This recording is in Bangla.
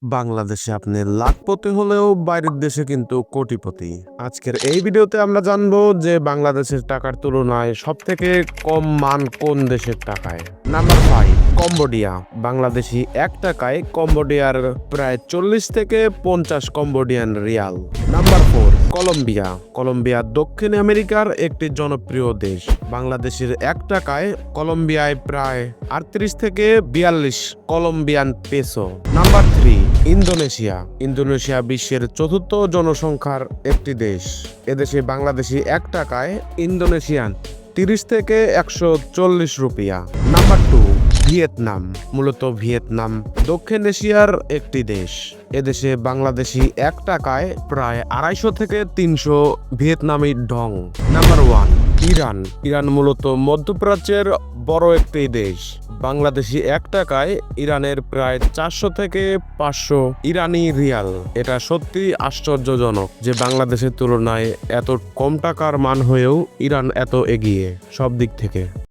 বাংলাদেশে আপনি লাখপতি হলেও বাইরের দেশে কিন্তু কোটিপতি। আজকের এই ভিডিওতে আমরা জানবো যে বাংলাদেশের টাকার তুলনায় সব থেকে কম মান কোন দেশের টাকায়। Number 5, Cambodia. বাংলাদেশি 1 টাকায় কম্বোডিয়ার প্রায় 40 থেকে 50 Cambodian riel. Number 4, Colombia. Colombia দক্ষিণ আমেরিকার একটি জনপ্রিয় দেশ। বাংলাদেশের 1 টাকায় কলম্বিয়ায় প্রায় 38 থেকে 42 Colombian peso. Number 3, Indonesia. Indonesia বিশ্বের চতুর্থ জনসংখ্যার একটি দেশ। এদেশে বাংলাদেশি 1 টাকায় ইন্দোনেশিয়ান 30 থেকে 140 রুপিয়া। Number 2, Vietnam. মূলত ভিয়েতনাম দক্ষিণ এশিয়ার একটি দেশ। এদেশে বাংলাদেশি 1 টাকায় প্রায় 250 থেকে 300 ভিয়েতনামি ডং। Number 1, Iran. ইরান মূলত মধ্যপ্রাচ্যের বড় একটি দেশ। বাংলাদেশি 1 টাকায় ইরানের প্রায় 400 থেকে 500 ইরানি রিয়াল। এটা সত্যি আশ্চর্যজনক যে বাংলাদেশের তুলনায় এত কম টাকার মান হয়েও ইরান এত এগিয়ে সব দিক থেকে।